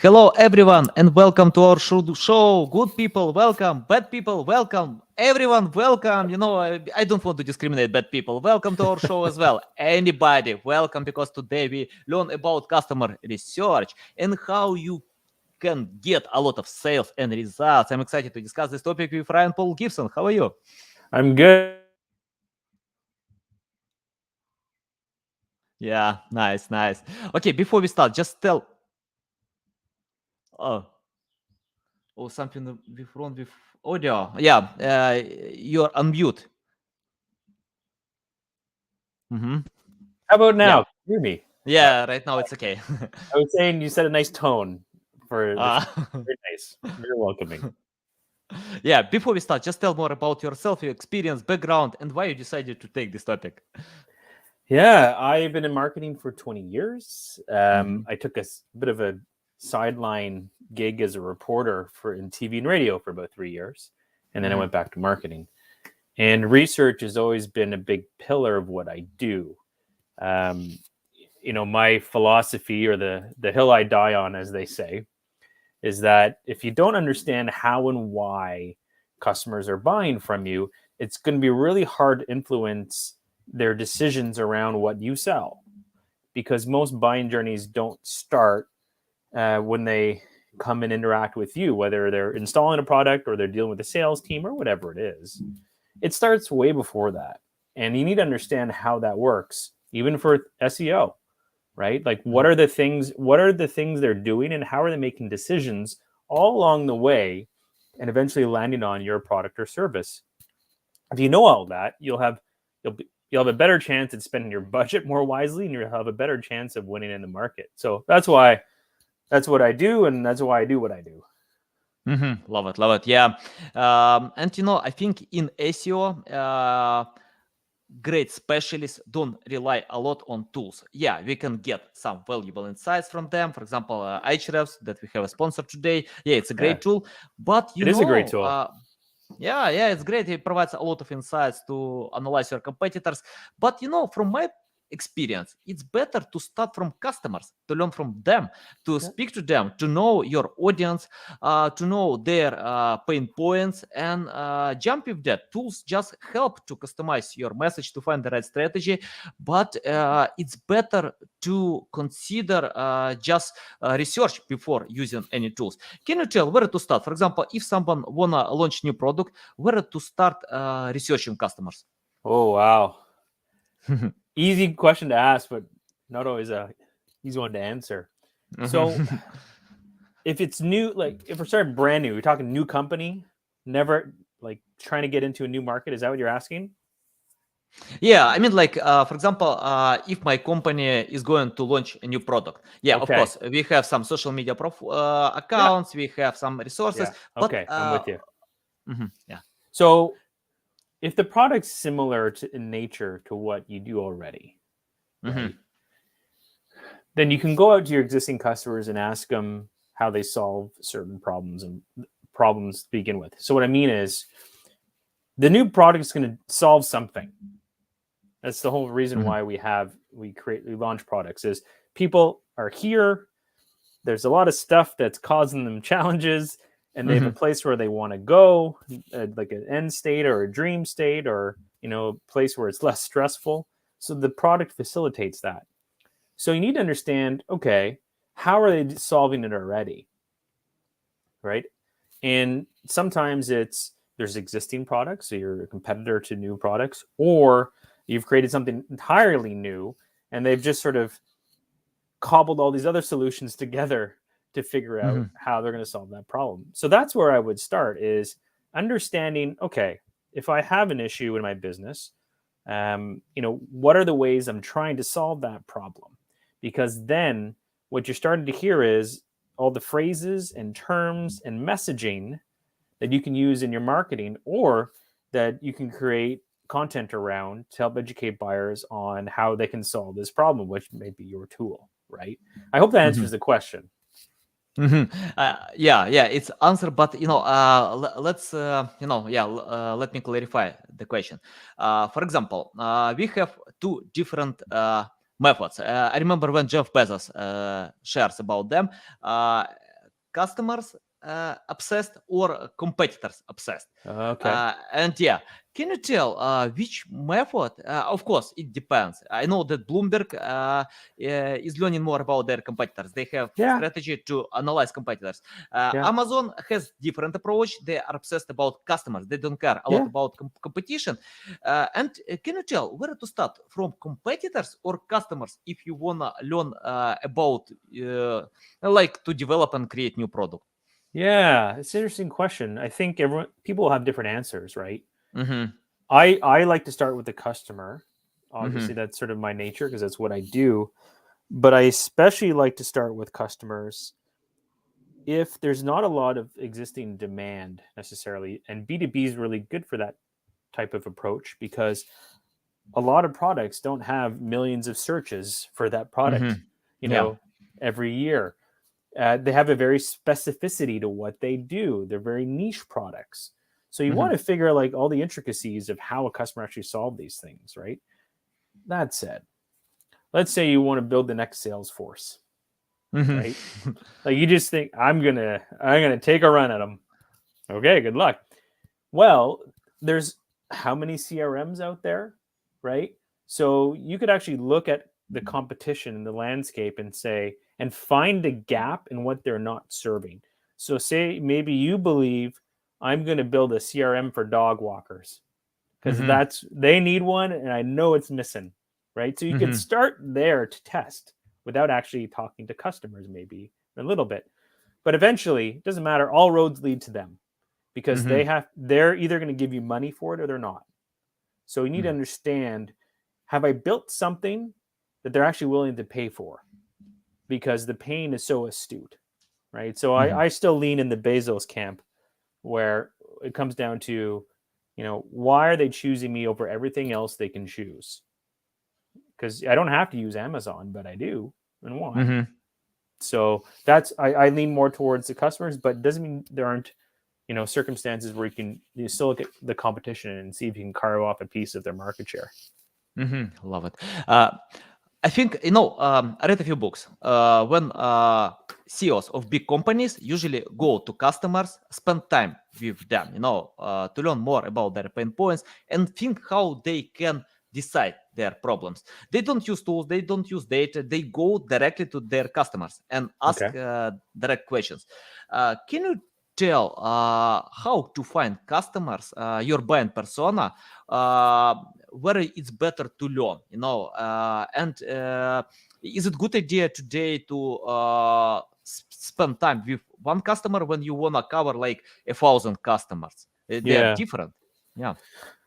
Hello, everyone, and welcome to our show. Good people, welcome. Bad people, welcome. Everyone, welcome. I don't want to discriminate bad people. Welcome to our show as well. Anybody, welcome, because today we learn about customer research and how you can get a lot of sales and results. I'm excited to discuss this topic with Ryan Paul Gibson. How are you? I'm good. Yeah, nice. Okay, before we start, just tell. Oh, something wrong with audio. Yeah, you're on mute. Mm-hmm. How about Yeah. now? Can you hear me? Yeah, right now it's okay. I was saying you set a nice tone for the show. uh, Very nice. Very welcoming. yeah, before we start, just tell more about yourself, your experience, background, and why you decided to take this topic. Yeah, I've been in marketing for 20 years. Mm-hmm. I took a bit of a sideline gig as a reporter in TV and radio for about 3 years. And then I went back to marketing. And research has always been a big pillar of what I do. My philosophy, or the hill I die on, as they say, is that if you don't understand how and why customers are buying from you, it's going to be really hard to influence their decisions around what you sell, because most buying journeys don't start when they come and interact with you, whether they're installing a product or they're dealing with a sales team or whatever it is. It starts way before that. And you need to understand how that works, even for SEO, right? Like what are the things they're doing, and how are they making decisions all along the way, and eventually landing on your product or service. If you know all that, you'll have a better chance at spending your budget more wisely, and you'll have a better chance of winning in the market. So that's what I do, and that's why I do what I do. Mm-hmm. Love it. Yeah. And I think in SEO, great specialists don't rely a lot on tools. Yeah, we can get some valuable insights from them. For example, Ahrefs that we have a sponsor today. Yeah, it's a great tool. But it is a great tool. Yeah, it's great. It provides a lot of insights to analyze your competitors. But from my experience, it's better to start from customers, to learn from them, to speak to them, to know your audience, to know their pain points, and jump with that. Tools just help to customize your message, to find the right strategy, but it's better to consider just research before using any tools. Can you tell where to start? For example, if someone wanna launch new product, where to start researching customers? Oh, wow. Easy question to ask, but not always a easy one to answer. So if it's new, like if we're starting brand new, we're talking new company, never like trying to get into a new market. Is that what you're asking? Yeah, I mean, like, for example, if my company is going to launch a new product, yeah, of Okay. course, we have some social media accounts, we have some resources, but Okay, I'm with you. yeah. So if the product's similar in nature to what you do already, right, then you can go out to your existing customers and ask them how they solve certain problems to begin with. So what I mean is, the new product is going to solve something. That's the whole reason why we launch products, is people are here. There's a lot of stuff that's causing them challenges, and they have a place where they want to go, like an end state or a dream state, or a place where it's less stressful. So the product facilitates that. So you need to understand, okay, how are they solving it already, right? And sometimes there's existing products, so you're a competitor to new products, or you've created something entirely new, and they've just sort of cobbled all these other solutions together to figure out how they're going to solve that problem. So that's where I would start, is understanding, okay, if I have an issue in my business, what are the ways I'm trying to solve that problem? Because then what you're starting to hear is all the phrases and terms and messaging that you can use in your marketing, or that you can create content around to help educate buyers on how they can solve this problem, which may be your tool, right? I hope that answers the question. Yeah, it's answer, but let's let me clarify the question. For example, we have two different methods. I remember when Jeff Bezos shares about them. customers obsessed or competitors obsessed. Okay. And yeah, can you tell which method? Of course, it depends. I know that Bloomberg is learning more about their competitors. They have Yeah. strategy to analyze competitors. Yeah. Amazon has different approach. They are obsessed about customers. They don't care a lot Yeah. about competition. And can you tell where to start, from competitors or customers, if you wanna learn about like to develop and create new product? Yeah. It's an interesting question. I think people have different answers, right? Mm-hmm. I like to start with the customer. Obviously, Mm-hmm. that's sort of my nature because that's what I do. But I especially like to start with customers if there's not a lot of existing demand necessarily. And B2B is really good for that type of approach because a lot of products don't have millions of searches for that product, Mm-hmm. Yeah. every year. They have a very specificity to what they do. They're very niche products. So you want Mm-hmm. to figure like all the intricacies of how a customer actually solved these things, right? That said, let's say you want to build the next Salesforce, right? Mm-hmm. Like you just think I'm gonna take a run at them. Okay, good luck. Well, there's how many CRMs out there, right? So you could actually look at the competition in the landscape and say, and find a gap in what they're not serving. So say maybe you believe I'm going to build a CRM for dog walkers because Mm-hmm. they need one and I know it's missing, right? So you could Mm-hmm. start there to test without actually talking to customers maybe a little bit. But eventually, it doesn't matter, all roads lead to them because Mm-hmm. they're either going to give you money for it or they're not. So you need to understand, have I built something that they're actually willing to pay for? Because the pain is so astute, right? So Mm-hmm. I still lean in the Bezos camp where it comes down to, why are they choosing me over everything else they can choose? Because I don't have to use Amazon, but I do. And why? Mm-hmm. So I lean more towards the customers, but it doesn't mean there aren't circumstances where you still look at the competition and see if you can carve off a piece of their market share. Mm-hmm. Love it. I think I read a few books. When CEOs of big companies usually go to customers, spend time with them, to learn more about their pain points and think how they can decide their problems. They don't use tools, they don't use data, they go directly to their customers and ask Okay. direct questions. Can you tell how to find customers, your buying persona, where it's better to learn, and is it good idea today to spend time with one customer when you want to cover like 1,000 customers? They are Yeah. different. Yeah.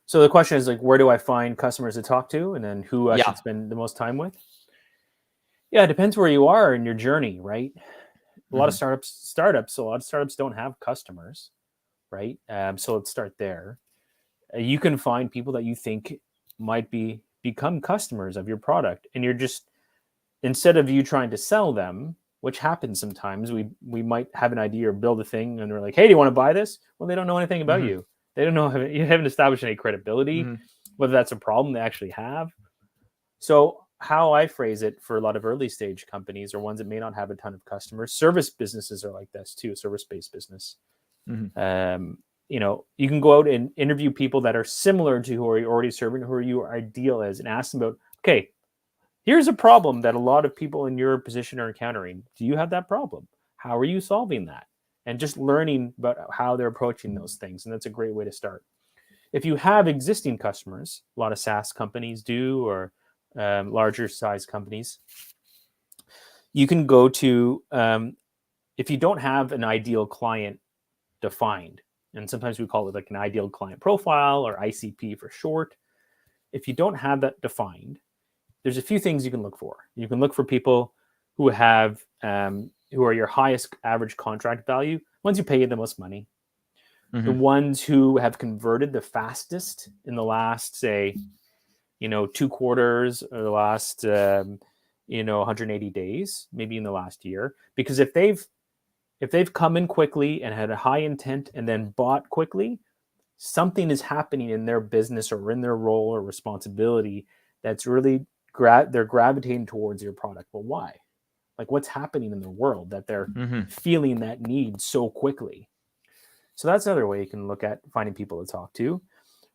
So the question is like, where do I find customers to talk to, and then who I Yeah. should spend the most time with? Yeah, it depends where you are in your journey, right? A lot of a lot of startups don't have customers, right? So let's start there. You can find people that you think might become customers of your product, and you're just, instead of you trying to sell them, which happens sometimes, we might have an idea or build a thing and we're like, hey, do you want to buy this? Well, they don't know anything about you. They don't know, you haven't established any credibility, whether that's a problem they actually have. So how I phrase it for a lot of early stage companies or ones that may not have a ton of customers, service businesses are like this too, service-based business. You can go out and interview people that are similar to who are you already serving, who your ideal is, and ask them about, okay, here's a problem that a lot of people in your position are encountering. Do you have that problem? How are you solving that? And just learning about how they're approaching those things. And that's a great way to start. If you have existing customers, a lot of SaaS companies do, or larger size companies, you can go to, if you don't have an ideal client defined, and sometimes we call it like an ideal client profile or ICP for short. If you don't have that defined, there's a few things you can look for. You can look for people who have, who are your highest average contract value, ones who pay you the most money, the ones who have converted the fastest in the last, say, 2 quarters or the last, 180 days, maybe in the last year. Because if they've come in quickly and had a high intent and then bought quickly, something is happening in their business or in their role or responsibility that's really they're gravitating towards your product. But why? Like what's happening in the world that they're Mm-hmm. feeling that need so quickly. So that's another way you can look at finding people to talk to.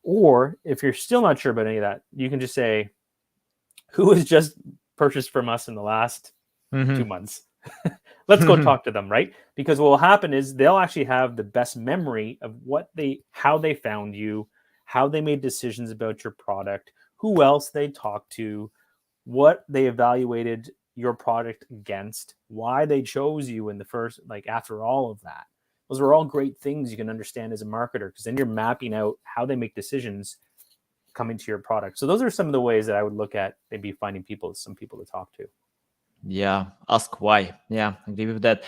Or if you're still not sure about any of that, you can just say, who has just purchased from us in the last 2 months? Let's go talk to them, right? Because what will happen is they'll actually have the best memory of how they found you, how they made decisions about your product, who else they talked to, what they evaluated your product against, why they chose you in the first, like after all of that. Those are all great things you can understand as a marketer, because then you're mapping out how they make decisions coming to your product. So those are some of the ways that I would look at maybe finding some people to talk to. Yeah, ask why. Yeah, agree with that.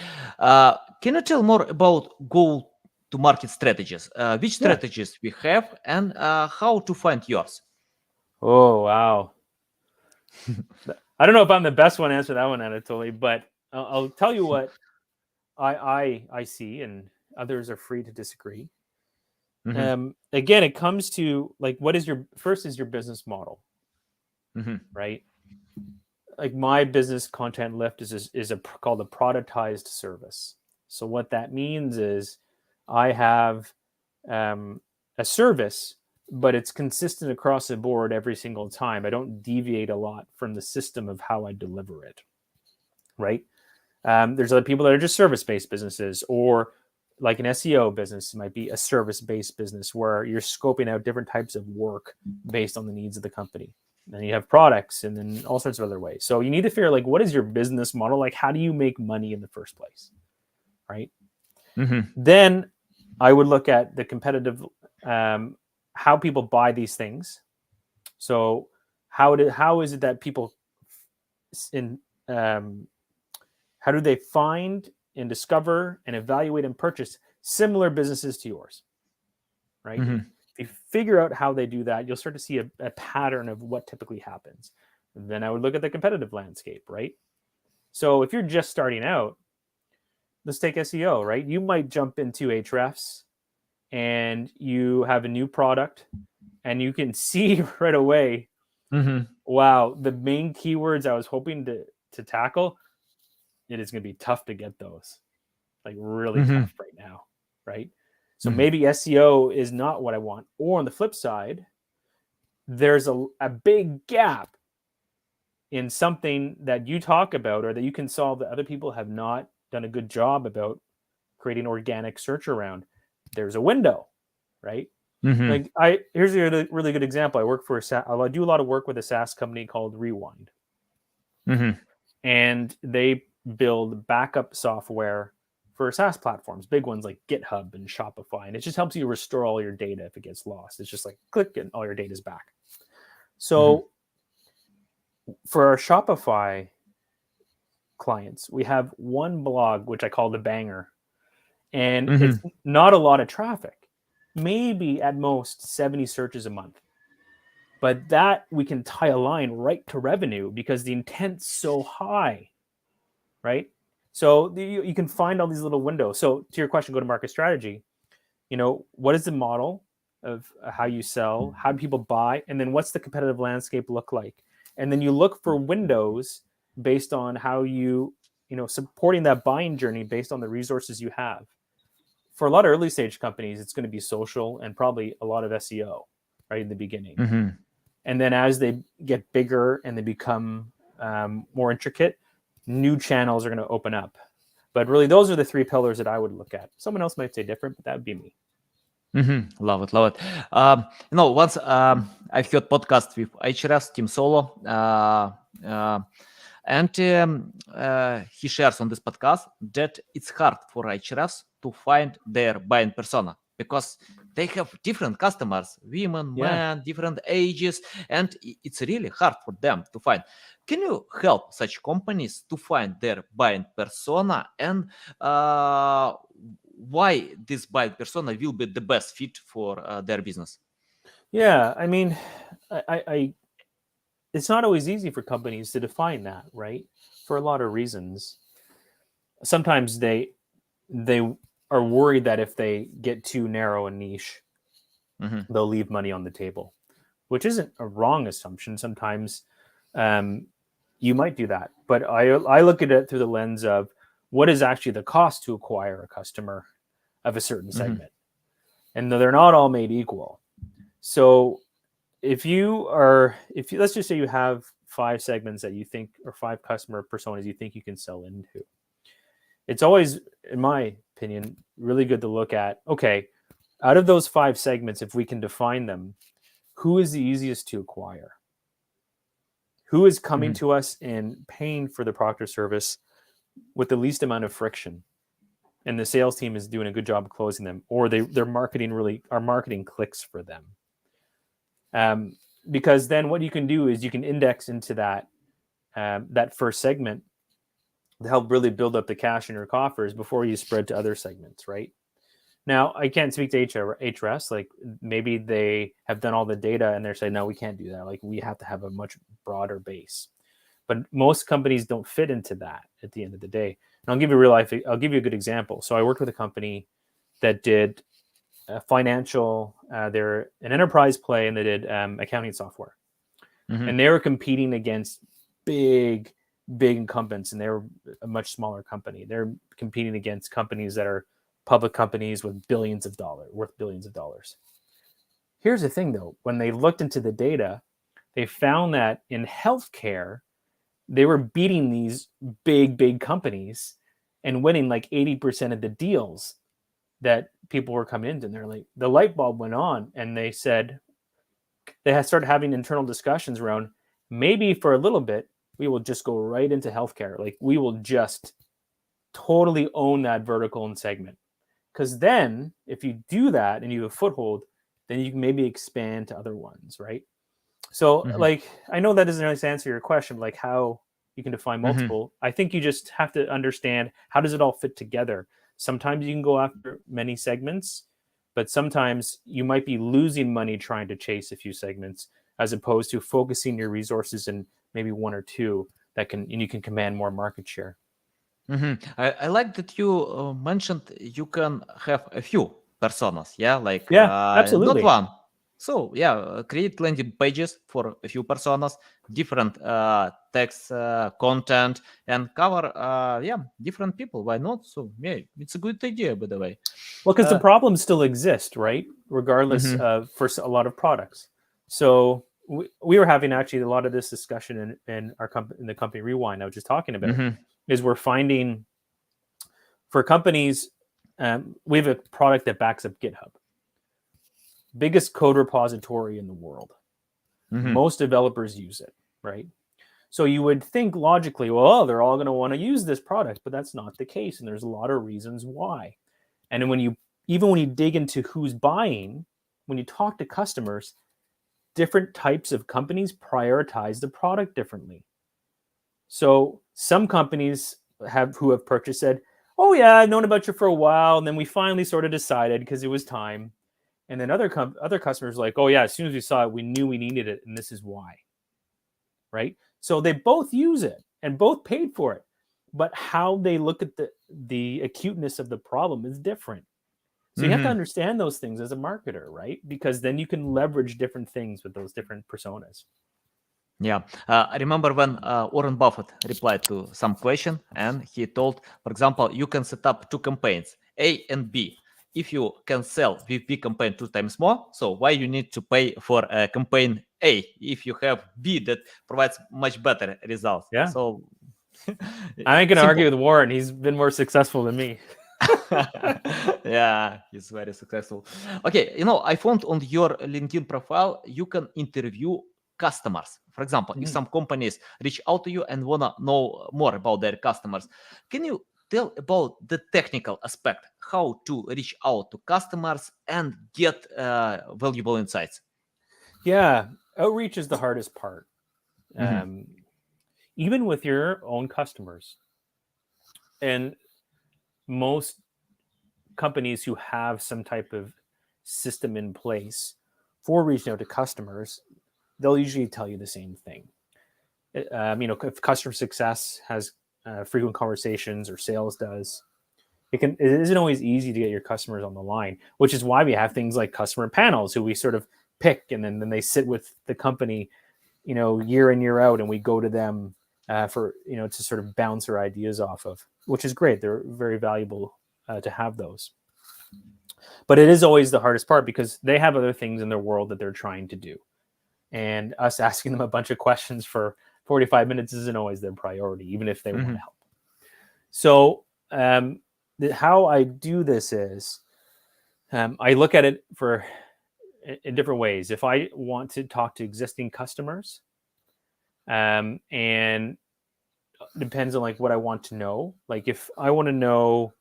Can you tell more about go-to-market strategies? Which strategies we have, and how to find yours? Oh, wow. I don't know if I'm the best one to answer that one, Anatoly, but I'll tell you what I see, and others are free to disagree. Mm-hmm. Again, it comes to like, what is your business model, Mm-hmm. right? Like my business content lift is called a productized service. So what that means is I have a service, but it's consistent across the board every single time. I don't deviate a lot from the system of how I deliver it, right? There's other people that are just service-based businesses, or like an SEO business might be a service-based business where you're scoping out different types of work based on the needs of the company. Then you have products, and then all sorts of other ways. So you need to figure like, what is your business model? Like, how do you make money in the first place, right? Mm-hmm. Then I would look at the competitive, how people buy these things. So how is it that people how do they find and discover and evaluate and purchase similar businesses to yours, right? Mm-hmm. If you figure out how they do that, you'll start to see a pattern of what typically happens. And then I would look at the competitive landscape, right? So if you're just starting out, let's take SEO, right? You might jump into Ahrefs and you have a new product, and you can see right away, Mm-hmm. wow, the main keywords I was hoping to tackle, it is going to be tough to get those, like really Mm-hmm. tough right now, right? So maybe SEO is not what I want. Or on the flip side, there's a big gap in something that you talk about or that you can solve that other people have not done a good job about creating organic search around. There's a window, right? Mm-hmm. Like here's a really good example. I do a lot of work with a SaaS company called Rewind, Mm-hmm. and they build backup software for SaaS platforms, big ones like GitHub and Shopify, and it just helps you restore all your data if it gets lost. It's just like click and all your data is back. So for our Shopify clients, we have one blog which I call the banger, and it's not a lot of traffic, maybe at most 70 searches a month. But that we can tie a line right to revenue because the intent's so high, right? So you can find all these little windows. So to your question, go-to-market strategy, what is the model of how you sell? How do people buy? And then what's the competitive landscape look like? And then you look for windows based on how supporting that buying journey based on the resources you have. For a lot of early stage companies, it's going to be social and probably a lot of SEO right in the beginning. Mm-hmm. And then as they get bigger and they become more intricate, new channels are going to open up. But really, those are the three pillars that I would look at. Someone else might say different, but that would be me. Mm-hmm. Love it, love it. Once I've heard podcast with Ahrefs, Tim Solo, and he shares on this podcast that it's hard for Ahrefs to find their buying persona because they have different customers, women, men, different ages, and it's really hard for them to find. Can you help such companies to find their buying persona, and why this buying persona will be the best fit for their business? Yeah, I mean, I it's not always easy for companies to define that, right? For a lot of reasons. Sometimes they are worried that if they get too narrow a niche, they'll leave money on the table, which isn't a wrong assumption. Sometimes you might do that. But I look at it through the lens of what is actually the cost to acquire a customer of a certain segment. And they're not all made equal. So if let's just say you have 5 segments that you think, or 5 customer personas you think you can sell into, it's always, in my opinion, really good to look at, okay, out of those 5 segments, if we can define them, who is the easiest to acquire? Who is coming to us and paying for the product or service with the least amount of friction? And the sales team is doing a good job of closing them, or our marketing clicks for them. Because then what you can do is you can index into that first segment to help really build up the cash in your coffers before you spread to other segments, right? Now, I can't speak to HRS. Like, maybe they have done all the data and they're saying, no, we can't do that. Like, we have to have a much broader base. But most companies don't fit into that at the end of the day. And I'll give you a good example. So I worked with a company that did financial, they're an enterprise play, and they did accounting software. And they were competing against big incumbents, and they were a much smaller company. They're competing against companies that are public companies with worth billions of dollars. Here's the thing, though. When they looked into the data, they found that in healthcare, they were beating these big companies and winning like 80% of the deals that people were coming into. And they're like, the light bulb went on, and they said, they had started having internal discussions around, maybe for a little bit, we will just go right into healthcare. Like, we will just totally own that vertical and segment. Because then if you do that and you have a foothold, then you can maybe expand to other ones, right? So like, I know that doesn't really answer your question, like how you can define multiple. I think you just have to understand, how does it all fit together? Sometimes you can go after many segments, but sometimes you might be losing money trying to chase a few segments, as opposed to focusing your resources in maybe 1 or 2 and you can command more market share. I like that you mentioned you can have a few personas, like absolutely. not one. So create landing pages for a few personas, different text, content, and cover different people. Why not? So it's a good idea, by the way. Well, because the problems still exist, right? Regardless of, for a lot of products. So we were having actually a lot of this discussion in the company Rewind I was just talking about. Is we're finding for companies, we have a product that backs up GitHub. Biggest code repository in the world. Most developers use it, right? So you would think logically, well, they're all going to want to use this product, but that's not the case. And there's a lot of reasons why. And then when you dig into who's buying, when you talk to customers, different types of companies prioritize the product differently. So some companies who have purchased said, oh yeah, I've known about you for a while. And then we finally sort of decided because it was time. And then other customers like, oh yeah, as soon as we saw it, we knew we needed it. And this is why, right? So they both use it and both paid for it. But how they look at the acuteness of the problem is different. So you have to understand those things as a marketer, right? Because then you can leverage different things with those different personas. Yeah, I remember when Warren Buffett replied to some question, and he told, for example, you can set up 2 campaigns, A and B. If you can sell with B campaign 2 times more, so why you need to pay for campaign A if you have B that provides much better results? Yeah. So I ain't gonna argue with Warren. He's been more successful than me. Yeah, he's very successful. Okay, I found on your LinkedIn profile you can interview customers. For example, if some companies reach out to you and want to know more about their customers, can you tell about the technical aspect, how to reach out to customers and get valuable insights? Yeah, outreach is the hardest part. Even with your own customers. And most companies who have some type of system in place for reaching out to customers, they'll usually tell you the same thing. If customer success has frequent conversations, or sales does, it isn't always easy to get your customers on the line, which is why we have things like customer panels who we sort of pick, and then they sit with the company, year in, year out, and we go to them for, to sort of bounce their ideas off of, which is great. They're very valuable to have those. But it is always the hardest part because they have other things in their world that they're trying to do. And us asking them a bunch of questions for 45 minutes isn't always their priority, even if they want to help. So how I do this is I look at it in different ways. If I want to talk to existing customers, and depends on like what I want to know. Like if I want to know,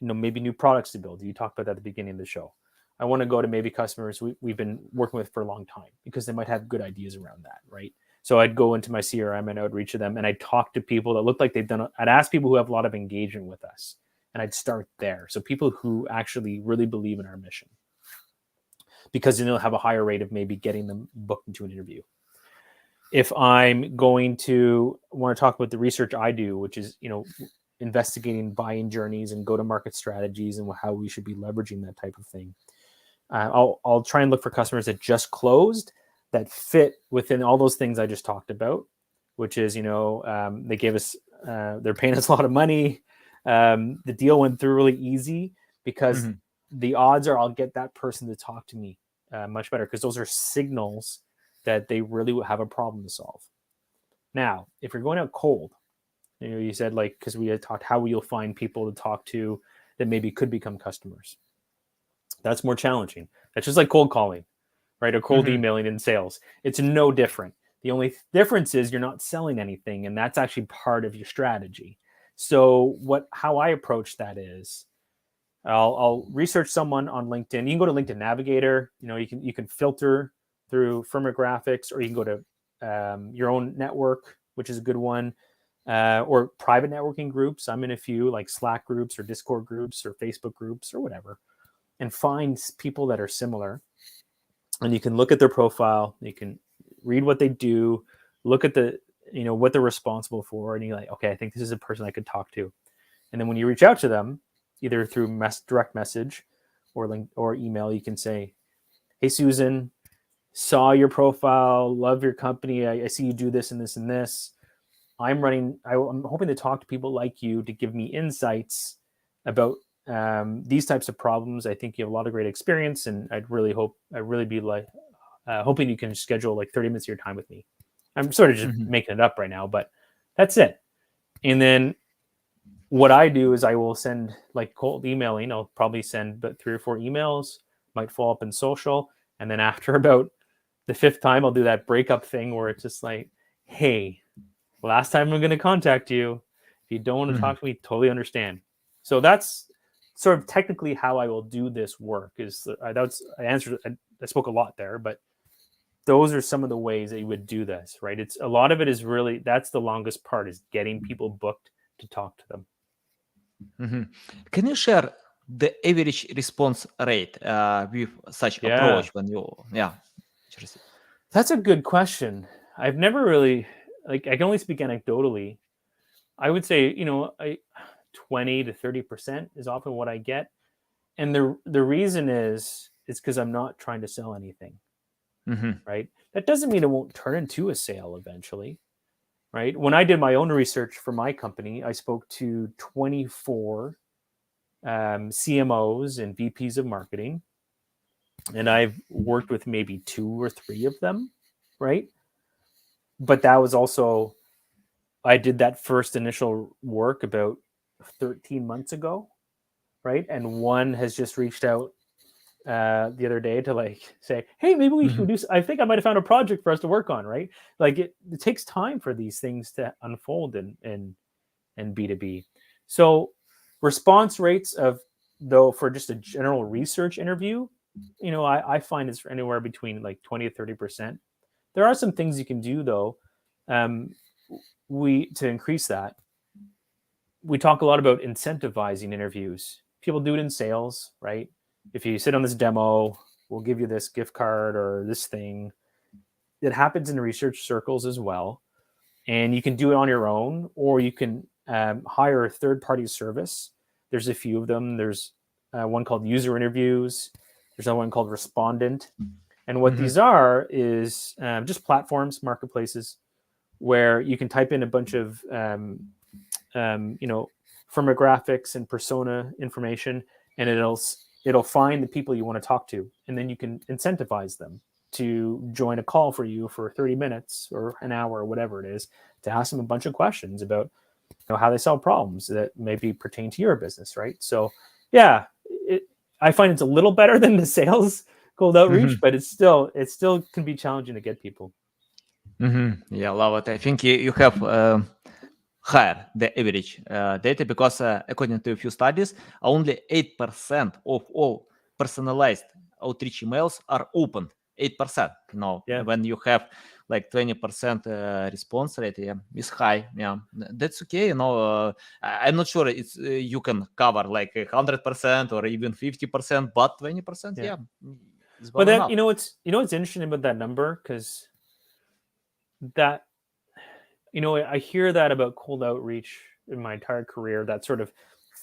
maybe new products to build. You talked about that at the beginning of the show. I want to go to maybe customers we've been working with for a long time because they might have good ideas around that, right? So I'd go into my CRM and I would reach to them and I'd talk to people that look like I'd ask people who have a lot of engagement with us and I'd start there. So people who actually really believe in our mission, because then they'll have a higher rate of maybe getting them booked into an interview. If I'm going to want to talk about the research I do, which is, investigating buying journeys and go-to-market strategies and how we should be leveraging that type of thing, I'll try and look for customers that just closed that fit within all those things I just talked about, which is, they gave us, they're paying us a lot of money. The deal went through really easy because the odds are I'll get that person to talk to me much better because those are signals that they really have a problem to solve. Now, if you're going out cold, you said because we had talked how you'll find people to talk to that maybe could become customers. That's more challenging. That's just like cold calling, right? Or cold emailing in sales. It's no different. The only difference is you're not selling anything, and that's actually part of your strategy. So how I approach that is I'll research someone on LinkedIn. You can go to LinkedIn Navigator. You can filter through firmographics, or you can go to your own network, which is a good one, or private networking groups. I'm in a few like Slack groups or Discord groups or Facebook groups or whatever, and find people that are similar. And you can look at their profile. You can read what they do, look at what they're responsible for, and you're like, okay, I think this is a person I could talk to. And then when you reach out to them, either through direct message or email, you can say, hey, Susan, saw your profile, love your company. I see you do this and this and this. I'm hoping to talk to people like you to give me insights about these types of problems. I think you have a lot of great experience, and I'd really be hoping you can schedule like 30 minutes of your time with me. I'm sort of just making it up right now, but that's it. And then what I do is I will send like cold emailing. I'll probably send about 3 or 4 emails, might follow up in social. And then after about the 5th time, I'll do that breakup thing where it's just like, hey, last time I'm going to contact you. If you don't want to talk to me, totally understand. So that's sort of technically how I will do this work. I spoke a lot there, but those are some of the ways that you would do this, right? It's a lot of it is really, that's the longest part, is getting people booked to talk to them. Can you share the average response rate with such approach when you, That's a good question. I've never really, I can only speak anecdotally. I would say, 20 to 30% is often what I get. And the reason is because I'm not trying to sell anything, right? That doesn't mean it won't turn into a sale eventually, right? When I did my own research for my company, I spoke to 24 CMOs and VPs of marketing, and I've worked with maybe 2 or 3 of them, right? But that was also, I did that first initial work about 13 months ago, right? And one has just reached out the other day to say, hey, maybe we should do, I think I might have found a project for us to work on, right? It takes time for these things to unfold in B2B. So response rates for just a general research interview, I find it's anywhere between 20 to 30%. There are some things you can do though, to increase that. We talk a lot about incentivizing interviews. People do it in sales, right? If you sit on this demo, we'll give you this gift card or this thing. It happens in research circles as well. And you can do it on your own, or you can hire a third-party service. There's a few of them. There's one called User Interviews. There's another one called Respondent. And what these are is just platforms, marketplaces, where you can type in a bunch of firmographics and persona information, and it'll find the people you want to talk to, and then you can incentivize them to join a call for you for 30 minutes or an hour or whatever it is, to ask them a bunch of questions about how they solve problems that maybe pertain to your business, right? So yeah, I find it's a little better than the sales cold outreach, but it still can be challenging to get people. Yeah, love it. I think you have higher the average data, because according to a few studies, only 8% of all personalized outreach emails are opened. 8%. When you have like 20% response rate, is high. Yeah, that's okay. I'm not sure it's you can cover like 100% or even 50%, but 20%, is well But then enough. you know what's interesting about that number, because that I hear that about cold outreach in my entire career, that sort of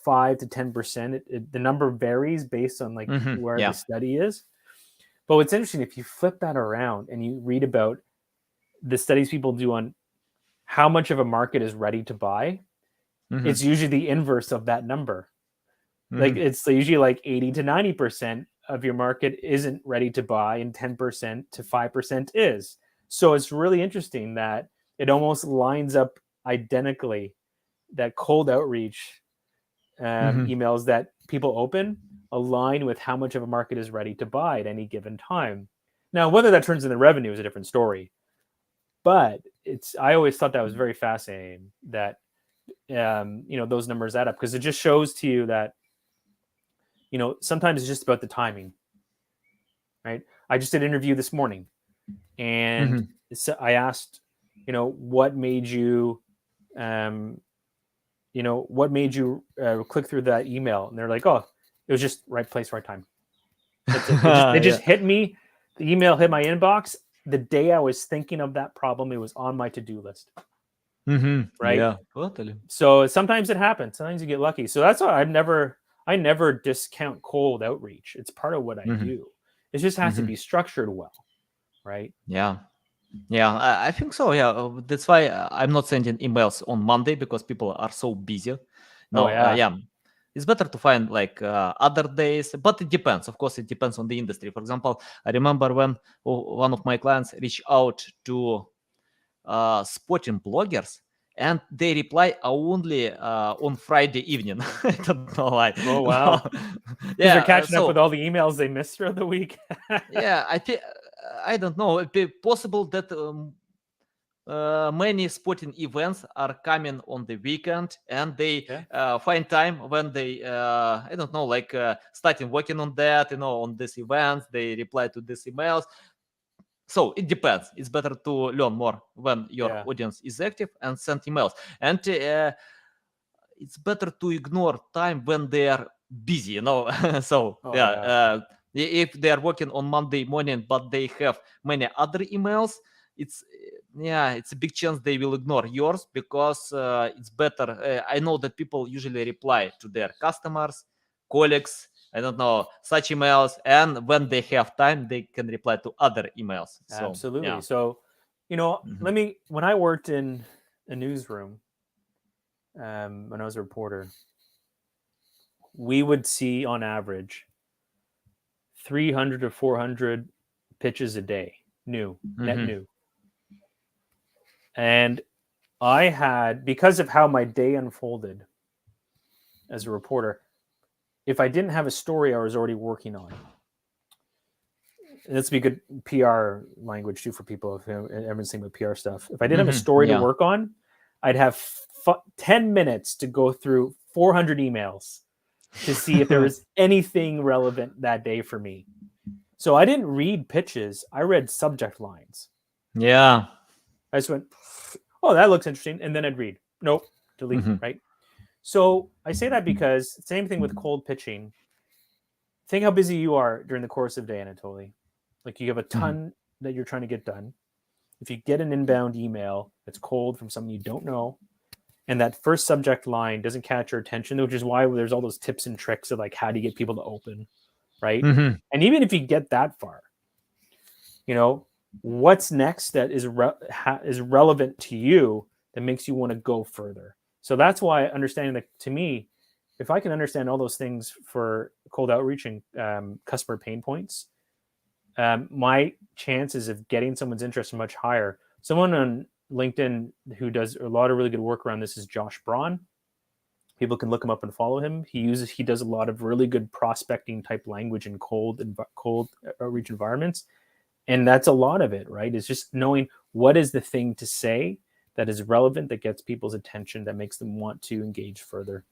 5 to 10%. The number varies based on like where the study is. But what's interesting, if you flip that around and you read about the studies people do on how much of a market is ready to buy, it's usually the inverse of that number. Like it's usually like 80 to 90% of your market isn't ready to buy, and 10% to 5% is. So it's really interesting that it almost lines up identically, that cold outreach emails that people open align with how much of a market is ready to buy at any given time. Now, whether that turns into revenue is a different story. But I always thought that was very fascinating that those numbers add up, because it just shows to you that sometimes it's just about the timing, right? I just did an interview this morning, and I asked, what made you click through that email? And they're like, oh, it was just right place, right time. That's it. They just hit me. The email hit my inbox the day I was thinking of that problem. It was on my to-do list. Right? Yeah, totally. So sometimes it happens. Sometimes you get lucky. So that's why I never discount cold outreach. It's part of what I do. It just has to be structured well, right? Yeah, I think so. Yeah, that's why I'm not sending emails on Monday, because people are so busy. It's better to find like other days, but it depends. Of course, it depends on the industry. For example, I remember when one of my clients reached out to spotting bloggers, and they reply only on Friday evening. I don't know why. Oh wow! They're catching up with all the emails they missed throughout the week. I don't know. It'd be possible that many sporting events are coming on the weekend, and they find time when they I don't know, like starting working on that, on these events. They reply to these emails. So it depends. It's better to learn more when your audience is active and send emails. And it's better to ignore time when they are busy, So if they are working on Monday morning, but they have many other emails, it's a big chance they will ignore yours, because it's better. I know that people usually reply to their customers, colleagues, I don't know, such emails, and when they have time, they can reply to other emails. Absolutely. So, when I worked in a newsroom, when I was a reporter, we would see on average 300 to 400 pitches a day, net new. And I had, because of how my day unfolded as a reporter, if I didn't have a story I was already working on, and this would be good PR language too for people if everyone's thinking about PR stuff. If I didn't have a story to work on, I'd have 10 minutes to go through 400 emails to see if there was anything relevant that day for me. So I didn't read pitches. I read subject lines. Yeah. I just went, oh, that looks interesting. And then I'd read. Nope. Delete, right? So I say that because same thing with cold pitching. Think how busy you are during the course of the day, Anatoly. Like you have a ton that you're trying to get done. If you get an inbound email that's cold from someone you don't know, and that first subject line doesn't catch your attention, which is why there's all those tips and tricks of like how do you get people to open, right? And even if you get that far, what's next that is is relevant to you that makes you want to go further. So that's why understanding that, to me, if I can understand all those things for cold outreach and customer pain points, my chances of getting someone's interest are much higher. Someone on LinkedIn who does a lot of really good work around this is Josh Braun. People can look him up and follow him. He does a lot of really good prospecting type language in cold outreach environments. And that's a lot of it, right? It's just knowing what is the thing to say that is relevant, that gets people's attention, that makes them want to engage further.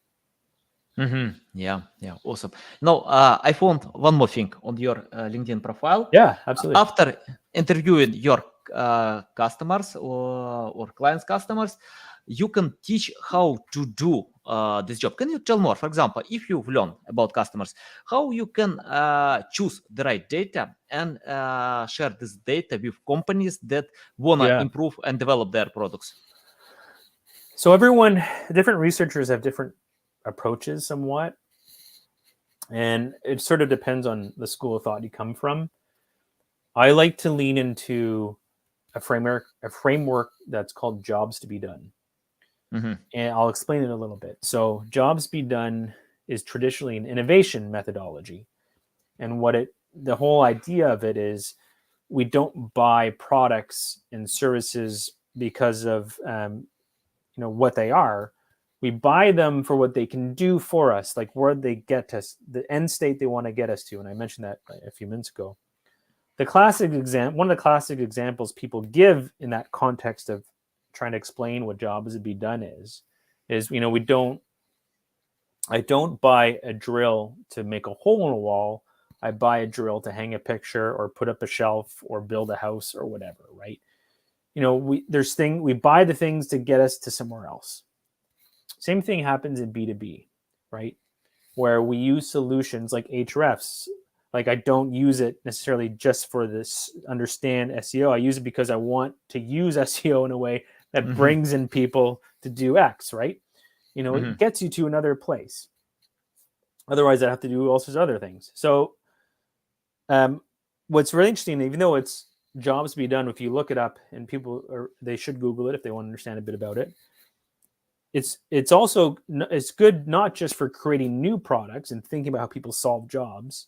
Yeah, awesome. No, I found one more thing on your LinkedIn profile. Yeah, absolutely. After interviewing your customers or clients' customers, you can teach how to do this job. Can you tell more? For example, if you've learned about customers, how you can choose the right data and share this data with companies that want to improve and develop their products? So different researchers have different approaches somewhat. And it sort of depends on the school of thought you come from. I like to lean into a framework that's called jobs to be done. And I'll explain it a little bit. So jobs be done is traditionally an innovation methodology. And the whole idea of it is we don't buy products and services because of what they are. We buy them for what they can do for us, like where they get us, the end state they want to get us to. And I mentioned that a few minutes ago. One of the classic examples people give in that context of trying to explain what jobs to be done is I don't buy a drill to make a hole in a wall. I buy a drill to hang a picture or put up a shelf or build a house or whatever, right? We buy the things to get us to somewhere else. Same thing happens in B2B, right? Where we use solutions like Ahrefs. Like I don't use it necessarily just for this understand SEO. I use it because I want to use SEO in a way that brings in people to do X, right? It gets you to another place. Otherwise, I have to do all sorts of other things. So what's really interesting, even though it's jobs to be done, if you look it up, and they should Google it if they want to understand a bit about it. It's good not just for creating new products and thinking about how people solve jobs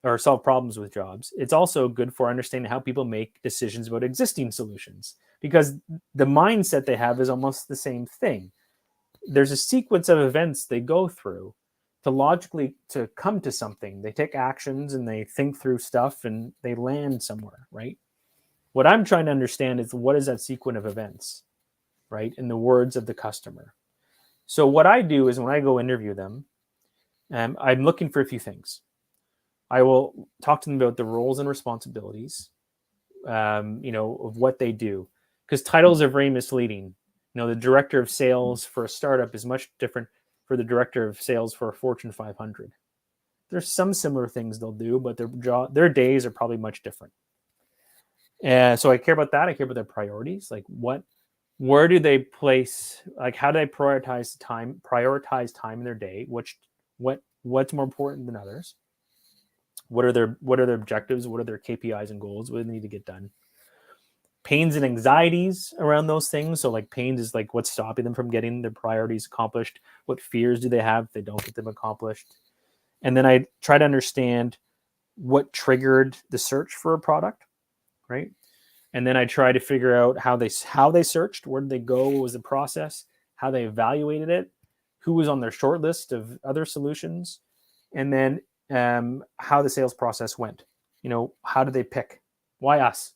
or solve problems with jobs. It's also good for understanding how people make decisions about existing solutions, because the mindset they have is almost the same thing. There's a sequence of events they go through to come to something. They take actions and they think through stuff and they land somewhere, right? What I'm trying to understand is, what is that sequence of events, right? In the words of the customer. So what I do is when I go interview them, I'm looking for a few things. I will talk to them about the roles and responsibilities, of what they do, because titles are very misleading. The director of sales for a startup is much different for the director of sales for a Fortune 500. There's some similar things they'll do, but their days are probably much different. So I care about that. I care about their priorities. Like where do they place? Like how do they prioritize time in their day? What's more important than others? What are their objectives? What are their KPIs and goals? What do they need to get done? Pains and anxieties around those things. So like pains is like what's stopping them from getting their priorities accomplished. What fears do they have if they don't get them accomplished? And then I try to understand what triggered the search for a product, right? And then I try to figure out how they searched, where did they go, what was the process, how they evaluated it, who was on their short list of other solutions, and then how the sales process went. How did they pick? Why us?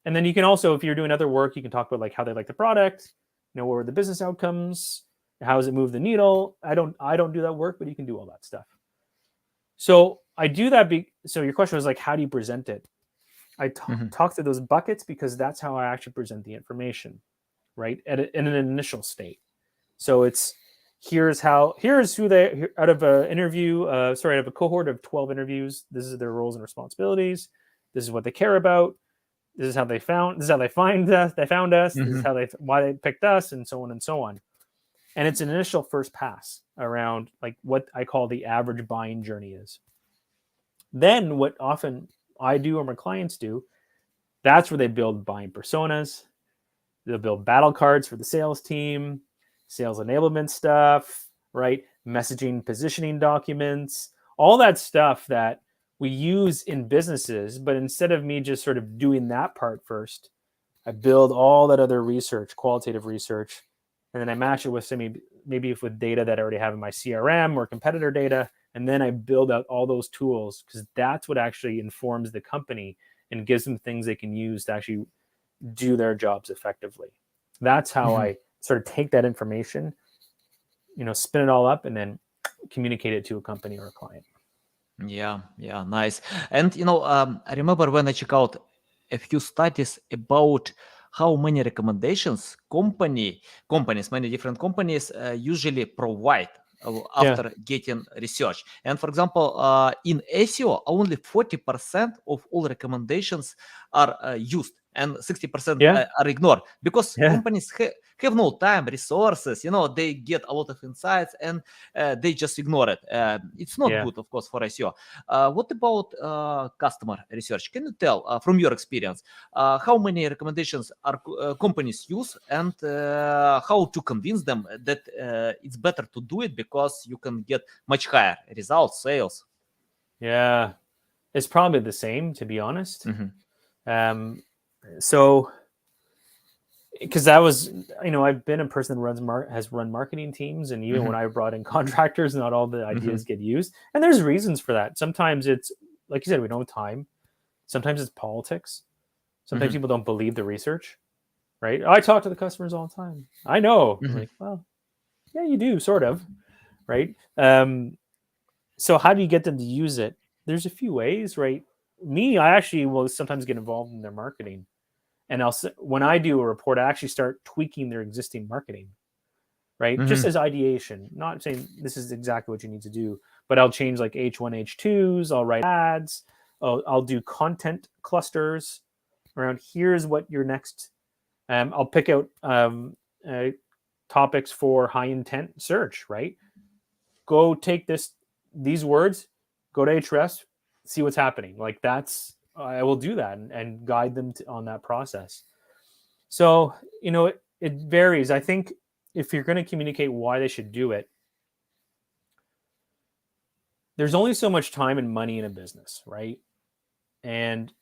And then you can also, if you're doing other work, you can talk about like how they like the product, what were the business outcomes, how does it move the needle. I don't do that work, but you can do all that stuff. So I do that. So your question was like, how do you present it? I talk through those buckets because that's how I actually present the information, right? In an initial state. So here's who they, out of a cohort of 12 interviews, this is their roles and responsibilities. This is what they care about. This is how they found us. They found us. This is why they picked us, and so on and so on. And it's an initial first pass around like what I call the average buying journey is. Then what often I do or my clients do That's where they build buying personas. They'll build battle cards for the sales team, sales enablement stuff, right? Messaging, positioning documents, all that stuff that we use in businesses. But instead of me just sort of doing that part first, I build all that other research, qualitative research, and then I match it with maybe with data that I already have in my CRM or competitor data. And then I build out all those tools, because that's what actually informs the company and gives them things they can use to actually do their jobs effectively. That's how I sort of take that information, spin it all up and then communicate it to a company or a client. Yeah, nice. And I remember when I check out a few studies about how many recommendations many different companies usually provide after getting research. And for example, in SEO, only 40% of all recommendations are used, and 60% are ignored, because companies have no time, resources. They get a lot of insights and they just ignore it. It's not good, of course, for SEO. What about customer research? Can you tell from your experience how many recommendations are companies use, and how to convince them that it's better to do it because you can get much higher results, sales? Yeah, it's probably the same, to be honest. So, because that was, I've been a person that has run marketing teams, and even when I brought in contractors, not all the ideas get used, and there's reasons for that. Sometimes it's, like you said, we don't have time. Sometimes it's politics. Sometimes people don't believe the research, right? I talk to the customers all the time. I know. I'm like, well, yeah, you do, sort of, right? So how do you get them to use it? There's a few ways, right? I actually will sometimes get involved in their marketing. And when I do a report, I actually start tweaking their existing marketing, right? Just as ideation, not saying this is exactly what you need to do, but I'll change like H1, H2s. I'll write ads. I'll do content clusters around here's what your next. I'll pick out topics for high intent search, right? Go take these words, go to Ahrefs, see what's happening. Like I will do that and guide them on that process. So, it varies. I think if you're going to communicate why they should do it, there's only so much time and money in a business, right? And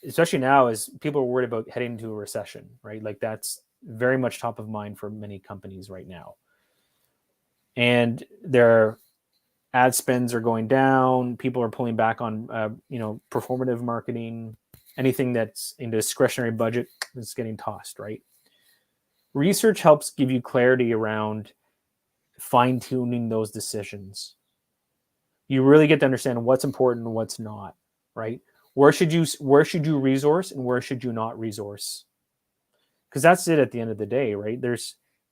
especially now, as people are worried about heading into a recession, right? Like that's very much top of mind for many companies right now. And their ad spends are going down. People are pulling back on, performative marketing. Anything that's in discretionary budget is getting tossed, right? Research helps give you clarity around fine-tuning those decisions. You really get to understand what's important and what's not, right? Where should you resource and where should you not resource? Because that's it at the end of the day, right?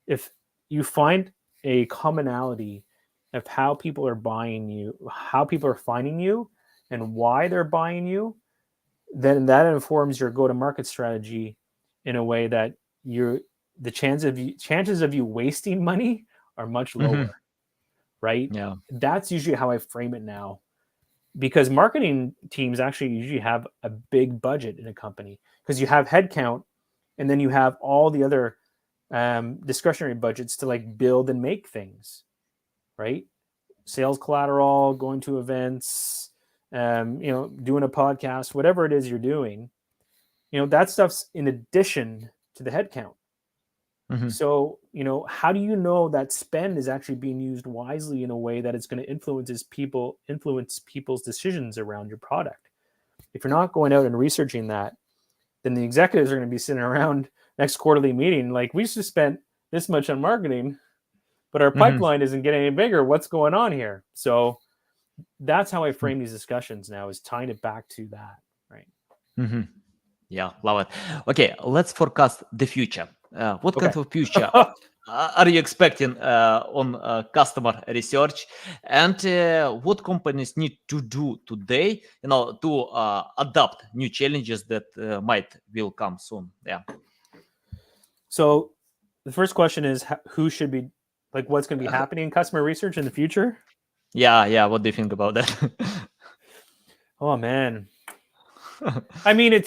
If you find a commonality of how people are buying you, how people are finding you, and why they're buying you, then that informs your go-to-market strategy in a way that the chances of you wasting money are much lower, right? Yeah. That's usually how I frame it now, because marketing teams actually usually have a big budget in a company, because you have headcount and then you have all the other discretionary budgets to like build and make things, right? Sales collateral, going to events, doing a podcast, whatever it is you're doing, that stuff's in addition to the headcount. So, how do you know that spend is actually being used wisely in a way that it's going to influence people's decisions around your product? If you're not going out and researching that, then the executives are going to be sitting around next quarterly meeting like, we just spent this much on marketing, but our pipeline isn't getting any bigger. What's going on here? So that's how I frame these discussions now, is tying it back to that, right? Yeah, love it. Okay, let's forecast the future. What kind of future are you expecting on customer research, and what companies need to do today, to adapt new challenges that will come soon? Yeah. So the first question is, who should be, like, what's going to be happening in customer research in the future? Yeah. What do you think about that? Oh man, I mean,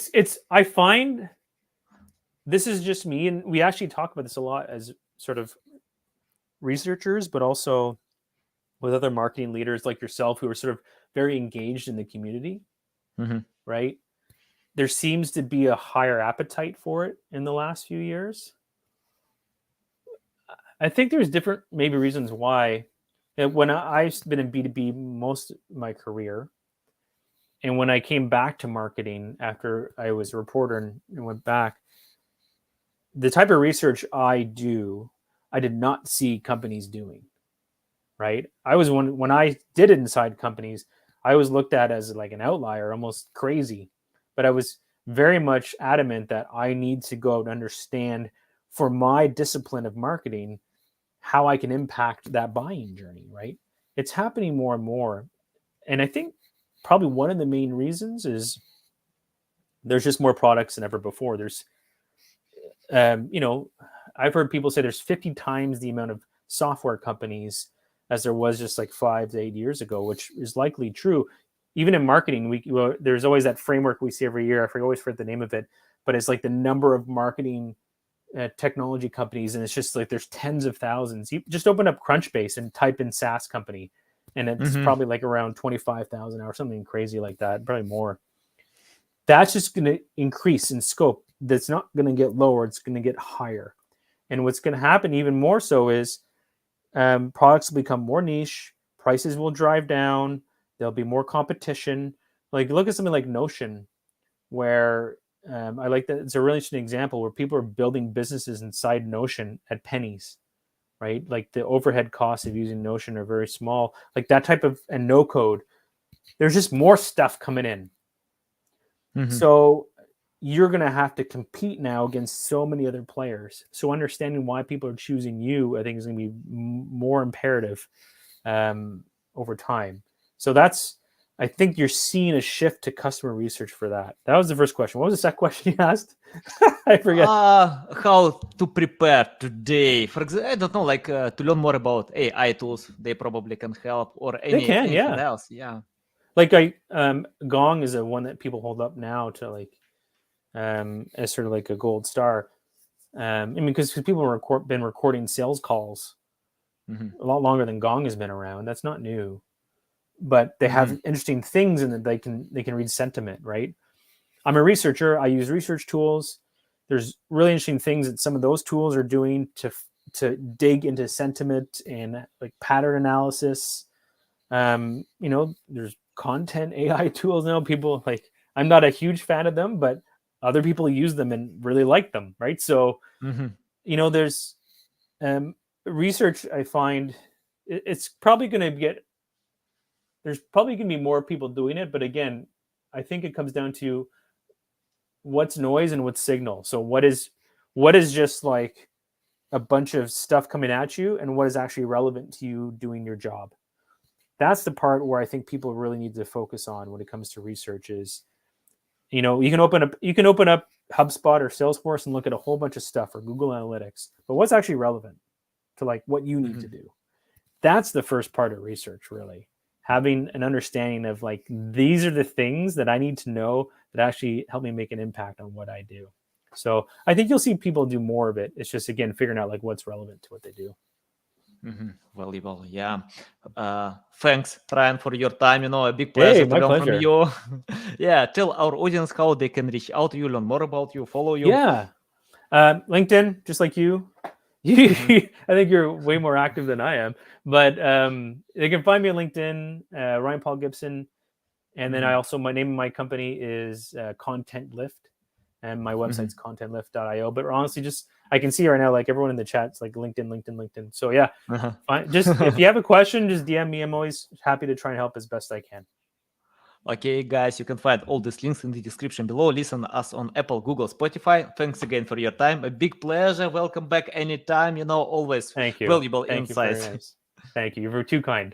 I find this is just me, and we actually talk about this a lot as sort of researchers, but also with other marketing leaders like yourself who are sort of very engaged in the community, right? There seems to be a higher appetite for it in the last few years. I think there's different maybe reasons why. When I've been in B2B most of my career, and when I came back to marketing after I was a reporter and went back, the type of research I do, I did not see companies doing, right? I was when I did it inside companies, I was looked at as like an outlier, almost crazy. But I was very much adamant that I need to go out and understand for my discipline of marketing how I can impact that buying journey, right? It's happening more and more. And I think probably one of the main reasons is there's just more products than ever before. There's, I've heard people say there's 50 times the amount of software companies as there was just like 5 to 8 years ago, which is likely true. Even in marketing, there's always that framework we see every year. I always forget the name of it, but it's like the number of marketing technology companies, and it's just like there's tens of thousands. You just open up Crunchbase and type in SaaS company, and it's probably like around 25,000 or something crazy like that, probably more. That's just going to increase in scope. That's not going to get lower. It's going to get higher. And what's going to happen even more so is products will become more niche. Prices will drive down. There'll be more competition. Like look at something like Notion, where I like that. It's a really interesting example where people are building businesses inside Notion at pennies, right? Like the overhead costs of using Notion are very small. Like that type of, and no code. There's just more stuff coming in. So you're going to have to compete now against so many other players. So understanding why people are choosing you, I think, is going to be more imperative over time. So I think you're seeing a shift to customer research for that. That was the first question. What was the second question you asked? I forget. How to prepare today? For example, I don't know, like to learn more about AI tools. They probably can help, or anything else. Yeah. Like Gong is a one that people hold up now to like as sort of like a gold star. I mean, because people have been recording sales calls a lot longer than Gong has been around. That's not new. But they have interesting things in that they can read sentiment, right? I'm a researcher. I use research tools. There's really interesting things that some of those tools are doing to dig into sentiment and like pattern analysis. There's content AI tools now. People like, I'm not a huge fan of them, but other people use them and really like them, right? So, there's research. I find it's probably going to get. There's probably going to be more people doing it. But again, I think it comes down to what's noise and what's signal. So what is just like a bunch of stuff coming at you and what is actually relevant to you doing your job. That's the part where I think people really need to focus on when it comes to research is, you can open up HubSpot or Salesforce and look at a whole bunch of stuff or Google Analytics, but what's actually relevant to like what you need to do? That's the first part of research, really. Having an understanding of like, these are the things that I need to know that actually help me make an impact on what I do. So I think you'll see people do more of it. It's just, again, figuring out like what's relevant to what they do. Valuable. Yeah. Thanks, Ryan, for your time. A big pleasure to learn from you. Yeah. Tell our audience how they can reach out to you, learn more about you, follow you. Yeah. LinkedIn, just like you. I think you're way more active than I am, but they can find me on LinkedIn, Ryan Paul Gibson. And then my name of my company is Content Lift, and my website's contentlift.io. But honestly, I can see right now, like everyone in the chat's like LinkedIn. So yeah, just if you have a question, just DM me. I'm always happy to try and help as best I can. Okay, guys, you can find all these links in the description below. Listen to us on Apple, Google, Spotify. Thanks again for your time. A big pleasure. Welcome back anytime. Always Thank you. Valuable Thank insights. You. Thank you. You were too kind.